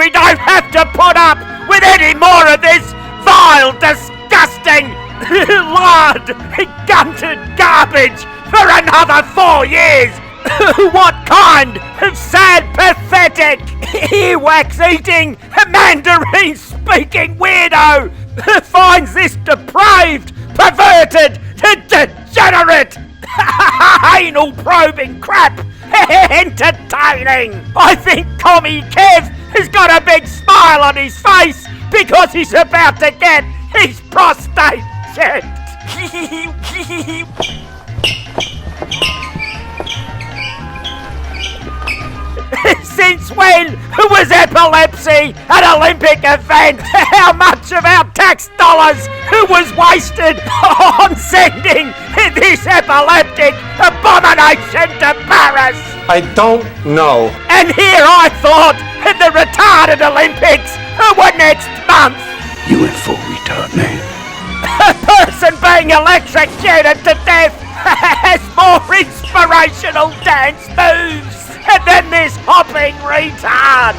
we don't have to put up with any more of this vile, disgusting, lard, gunted garbage for another 4 years. What kind of sad, pathetic, earwax-eating, mandarin-speaking weirdo finds this depraved, perverted, degenerate, anal-probing crap entertaining? I think Commie Kev has got a big smile on his face because he's about to get his prostate checked. Since when was epilepsy an Olympic event? How much of our tax dollars was wasted on sending this epileptic abomination to Paris? I don't know. And here I thought the retarded Olympics were next month. You went full retard, man. A person being electrocuted to death has more inspirational dance moves than this hopping retard.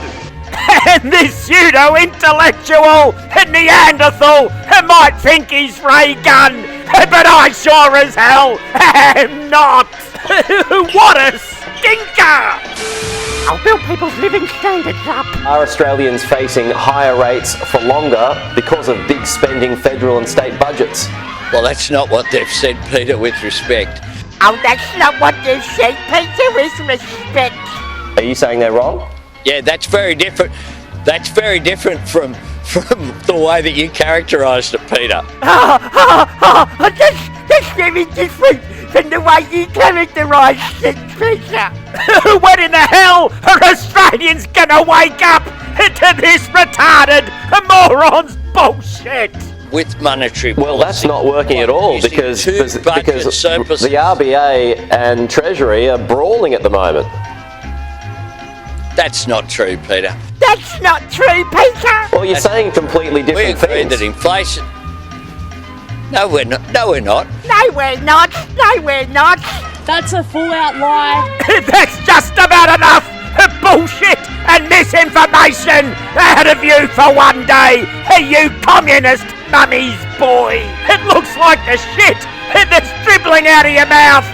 And this pseudo-intellectual Neanderthal might think he's Raygun, but I sure as hell am not. What a stinker! I'll build people's living standards up. Are Australians facing higher rates for longer because of big spending federal and state budgets? Well, that's not what they've said, Peter, with respect. Oh, that's not what they've said, Peter, with respect. Are you saying they're wrong? Yeah, that's very different. That's very different from the way that you characterised it, Peter. That's very different from the way you characterised it, Peter. When in the hell are Australians gonna wake up to this retarded moron's bullshit? With monetary Well, policy, that's not working at all because the surpluses. RBA and Treasury are brawling at the moment. That's not true, Peter. That's not true, Peter. Well, you're saying completely We different agree things. that inflation... No, we're not. No, we're not. No, we're not. No, we're not. That's a full-out lie. That's just about enough bullshit and misinformation out of you for one day, you communist mummy's boy. It looks like the shit that's dribbling out of your mouth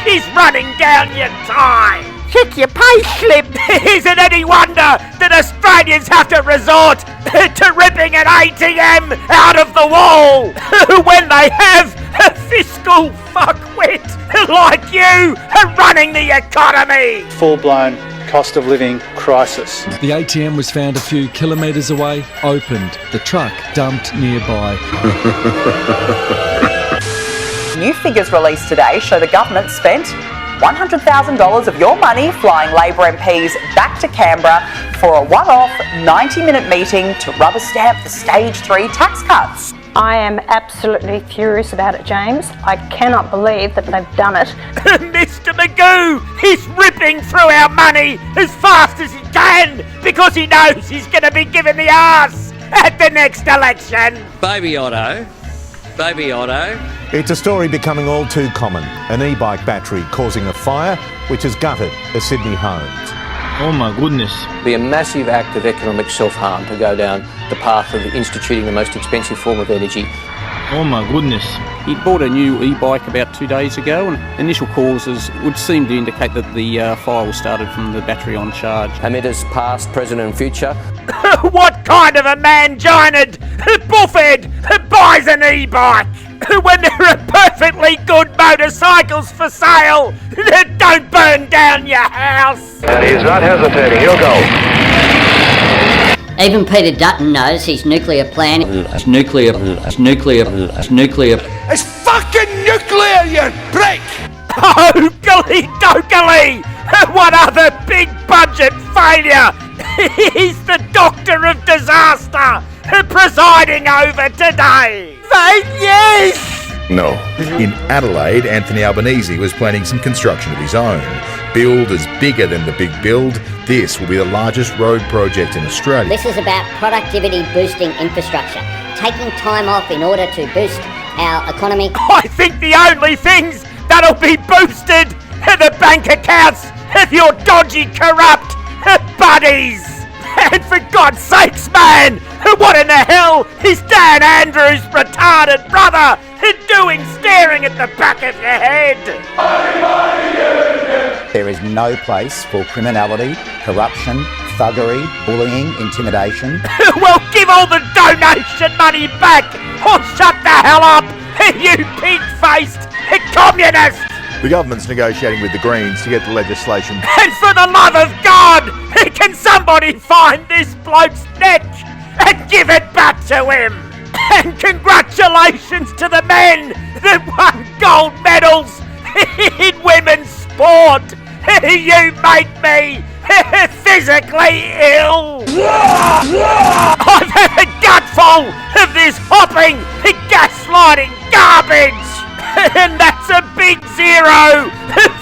is running down your tie. Check your pay slip. Is it any wonder that Australians have to resort to ripping an ATM out of the wall when they have a fiscal fuckwit like you running the economy? Full-blown cost of living crisis. The ATM was found a few kilometres away, opened, the truck dumped nearby. New figures released today show the government spent $100,000 of your money flying Labor MPs back to Canberra for a one-off 90-minute meeting to rubber stamp the Stage 3 tax cuts. I am absolutely furious about it, James. I cannot believe that they've done it. Mr. Magoo, he's ripping through our money as fast as he can because he knows he's going to be given the arse at the next election. Baby Otto. Baby Otto. It's a story becoming all too common. An e-bike battery causing a fire which has gutted a Sydney home. Oh my goodness. It'd be a massive act of economic self-harm to go down the path of instituting the most expensive form of energy. Oh my goodness. He bought a new e-bike about 2 days ago, and initial causes would seem to indicate that the fire was started from the battery on charge. Emitters past, present and future. What kind of a man-gined buffhead buys an e-bike when there are perfectly good motorcycles for sale that don't burn down your house? And he's not hesitating, he'll go. Even Peter Dutton knows his nuclear plan is nuclear. It's fucking nuclear, you prick! Oh, golly-dokily! What other big budget failure is the Doctor of Disaster presiding over today? Vote yes! No. In Adelaide, Anthony Albanese was planning some construction of his own. Build is bigger than the big build. This will be the largest road project in Australia. This is about productivity boosting infrastructure, taking time off in order to boost our economy. I think the only things that'll be boosted are the bank accounts of your dodgy, corrupt buddies. And for God's sakes, man, what in the hell is Dan Andrews' retarded brother doing staring at the back of your head? There is no place for criminality, corruption, thuggery, bullying, intimidation. Well, give all the donation money back or shut the hell up, you pig-faced communist! The government's negotiating with the Greens to get the legislation. And for the love of God, can somebody find this bloke's neck and give it back to him? And congratulations to the men that won gold medals in women's sport. You make me physically ill. I've had a gutful of this hopping, gaslighting garbage. And that's a big 0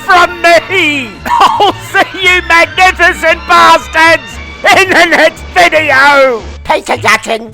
from me. I'll see you magnificent bastards in the next video. Peter Jackson.